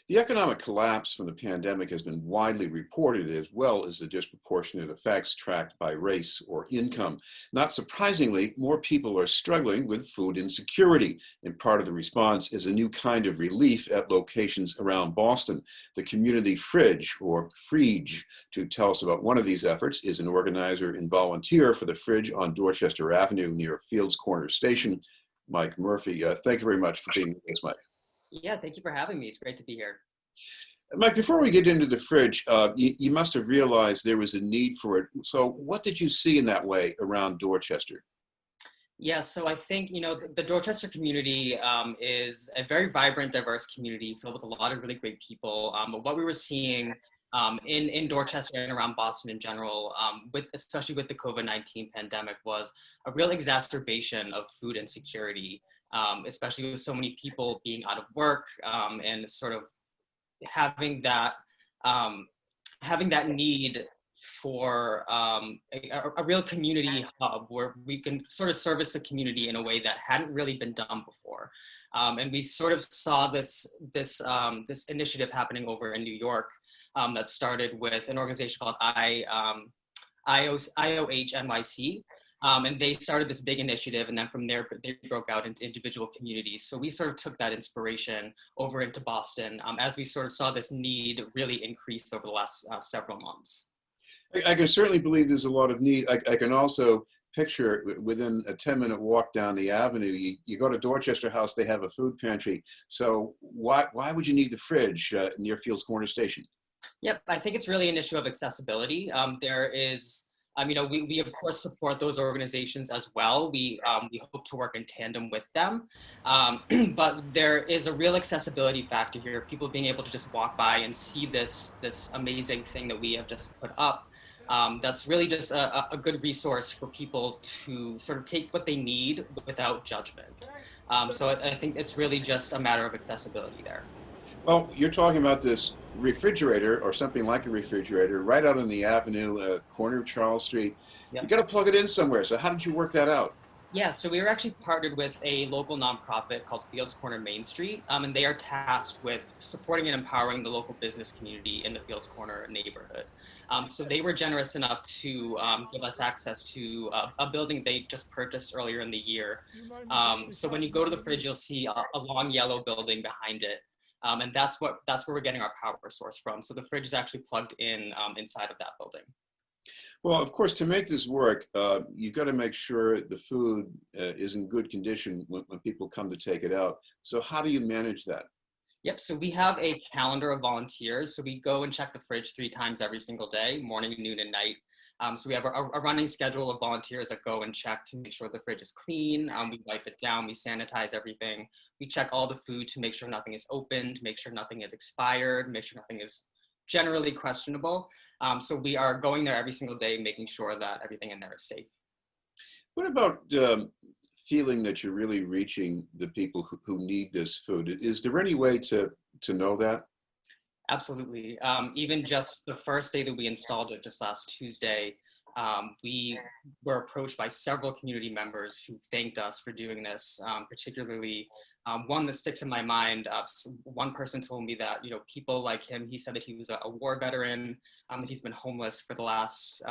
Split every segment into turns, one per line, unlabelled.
The economic collapse from the pandemic has been widely reported, as well as the disproportionate effects tracked by race or income. Not surprisingly, more people are struggling with food insecurity, and part of the response is a new kind of relief at locations around Boston. The Community Fridge, or Frige. To tell us about one of these efforts is an organizer and volunteer for the Fridge on Dorchester Avenue near Fields Corner Station, Mike Murphy. Thank you very much for being with us, Mike.
Yeah, thank you for having me. It's great to be here.
Mike, before we get into the Fridge, you must have realized there was a need for it. So what did you see in that way around Dorchester?
Yeah, so I think, the Dorchester community is a very vibrant, diverse community filled with a lot of really great people. But what we were seeing in Dorchester and around Boston in general, especially with the COVID-19 pandemic, was a real exacerbation of food insecurity, especially with so many people being out of work and sort of having that need for a real community hub where we can sort of service the community in a way that hadn't really been done before. And we sort of saw this initiative happening over in New York that started with an organization called IOH NYC. And they started this big initiative, and then from there, they broke out into individual communities. So we sort of took that inspiration over into Boston as we sort of saw this need really increase over the last several months.
I can certainly believe there's a lot of need. I can also picture within a 10-minute walk down the avenue, you go to Dorchester House, they have a food pantry. So why would you need the Fridge near Fields Corner Station?
Yep, I think it's really an issue of accessibility. We of course support those organizations as well. We hope to work in tandem with them, but there is a real accessibility factor here. People being able to just walk by and see this amazing thing that we have just put up. That's really just a good resource for people to sort of take what they need without judgment. So I think it's really just a matter of accessibility there.
Well, you're talking about this refrigerator or something like a refrigerator right out on the avenue, corner of Charles Street.
Yep.
You got to plug it in somewhere. So how did you work that out?
Yeah, so we were actually partnered with a local nonprofit called Fields Corner Main Street, and they are tasked with supporting and empowering the local business community in the Fields Corner neighborhood. So they were generous enough to give us access to a building they just purchased earlier in the year. So when you go to the Fridge, you'll see a long yellow building behind it. And that's where we're getting our power source from. So the Fridge is actually plugged in inside of that building.
Well, of course, to make this work, you've got to make sure the food is in good condition when people come to take it out. So how do you manage that?
Yep, so we have a calendar of volunteers. So we go and check the Fridge 3 times every single day, morning, noon, and night. So we have a running schedule of volunteers that go and check to make sure the Fridge is clean. We wipe it down, we sanitize everything. We check all the food to make sure nothing is opened, make sure nothing is expired, make sure nothing is generally questionable. So we are going there every single day, making sure that everything in there is safe.
What about feeling that you're really reaching the people who need this food? Is there any way to know that?
Absolutely. Even just the first day that we installed it, just last Tuesday, we were approached by several community members who thanked us for doing this, particularly one that sticks in my mind. One person told me that, people like him, he said that he was a war veteran, that he's been homeless for the last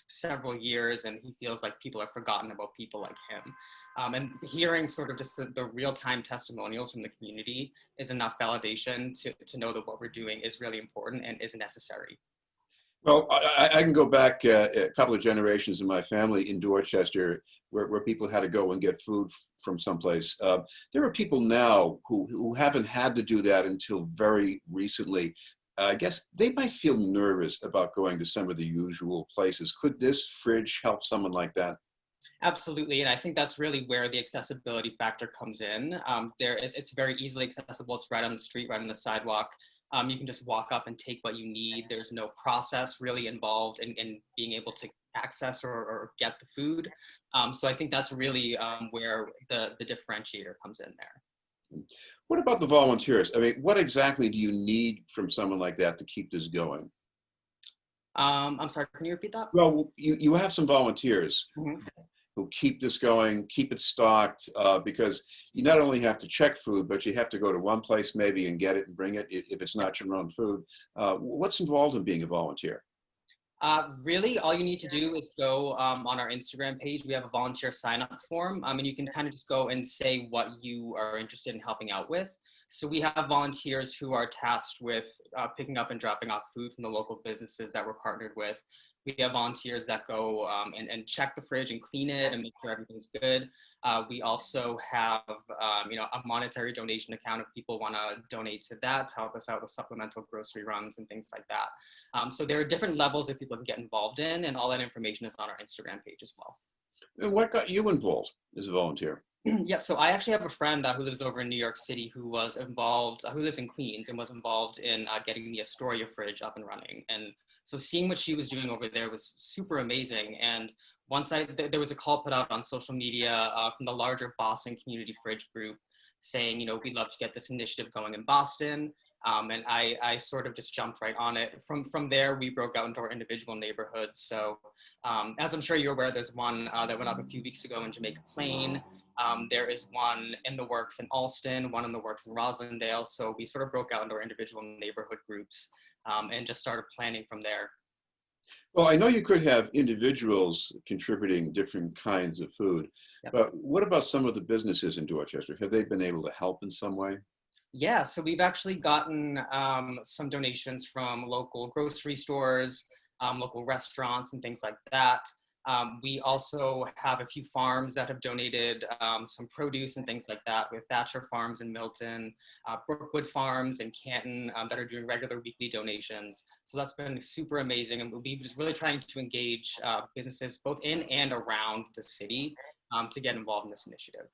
several years, and he feels like people have forgotten about people like him. And hearing sort of just the real-time testimonials from the community is enough validation to know that what we're doing is really important and is necessary.
Well, I can go back a couple of generations in my family in Dorchester where people had to go and get food from someplace. There are people now who haven't had to do that until very recently. I guess they might feel nervous about going to some of the usual places. Could this Fridge help someone like that?
Absolutely, and I think that's really where the accessibility factor comes in. It's very easily accessible. It's right on the street, right on the sidewalk. You can just walk up and take what you need. There's no process really involved in being able to access or get the food. So I think that's really where the differentiator comes in there.
What about the volunteers? I mean, what exactly do you need from someone like that to keep this going?
I'm sorry, can you repeat that?
Well, you have some volunteers.
Mm-hmm.
who keep this going, keep it stocked, because you not only have to check food, but you have to go to one place maybe and get it and bring it if it's not your own food. What's involved in being a volunteer?
Really, all you need to do is go on our Instagram page. We have a volunteer sign-up form, and you can kind of just go and say what you are interested in helping out with. So we have volunteers who are tasked with picking up and dropping off food from the local businesses that we're partnered with. We have volunteers that go and check the fridge and clean it and make sure everything's good. We also have, a monetary donation account if people want to donate to that to help us out with supplemental grocery runs and things like that. So there are different levels that people can get involved in, and all that information is on our Instagram page as well.
And what got you involved as a volunteer?
Yeah, so I actually have a friend who lives over in New York City who was involved, who lives in Queens and was involved in getting the Astoria fridge up and running. And so seeing what she was doing over there was super amazing. And once there was a call put out on social media from the larger Boston Community Fridge group saying, we'd love to get this initiative going in Boston. And I sort of just jumped right on it. From there, we broke out into our individual neighborhoods. So as I'm sure you're aware, there's one that went up a few weeks ago in Jamaica Plain. There is one in the works in Alston, one in the works in Roslindale. So we sort of broke out into our individual neighborhood groups and just started planning from there.
Well, I know you could have individuals contributing different kinds of food,
Yep.
but what about some of the businesses in Dorchester? Have they been able to help in some way?
Yeah, so we've actually gotten some donations from local grocery stores, local restaurants and things like that. We also have a few farms that have donated some produce and things like that, with Thatcher Farms in Milton, Brookwood Farms in Canton that are doing regular weekly donations. So that's been super amazing. And we'll be just really trying to engage businesses both in and around the city to get involved in this initiative.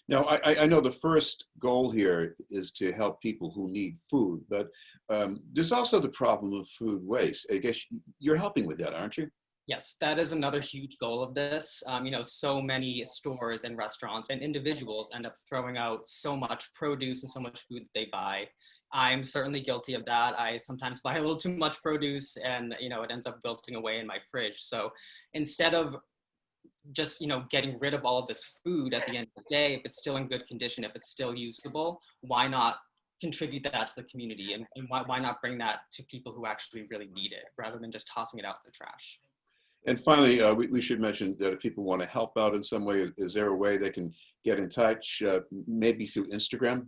Now, I know the first goal here is to help people who need food, but there's also the problem of food waste. I guess you're helping with that, aren't you?
Yes, that is another huge goal of this. So many stores and restaurants and individuals end up throwing out so much produce and so much food that they buy. I'm certainly guilty of that. I sometimes buy a little too much produce and, it ends up wilting away in my fridge. So instead of just, getting rid of all of this food at the end of the day, if it's still in good condition, if it's still usable, why not contribute that to the community? And why not bring that to people who actually really need it rather than just tossing it out to the trash?
And finally, we should mention that if people want to help out in some way, is there a way they can get in touch, maybe through Instagram?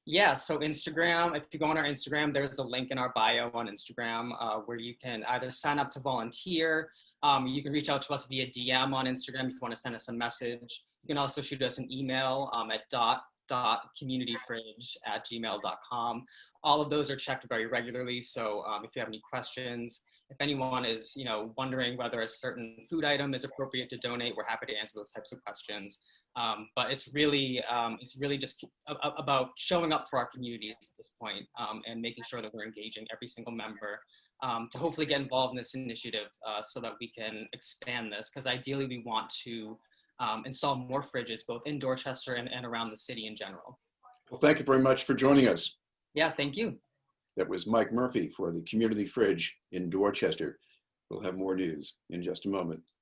Yeah, so Instagram, if you go on our Instagram, there's a link in our bio on Instagram where you can either sign up to volunteer. You can reach out to us via DM on Instagram if you want to send us a message. You can also shoot us an email at dot.communityfridge@gmail.com. All of those are checked very regularly. So if you have any questions, if anyone is, wondering whether a certain food item is appropriate to donate, we're happy to answer those types of questions. But it's really just about showing up for our communities at this point, and making sure that we're engaging every single member to hopefully get involved in this initiative so that we can expand this. Because ideally, we want to install more fridges both in Dorchester and around the city in general.
Well, thank you very much for joining us.
Yeah, thank you.
That was Mike Murphy for the Community Fridge in Dorchester. We'll have more news in just a moment.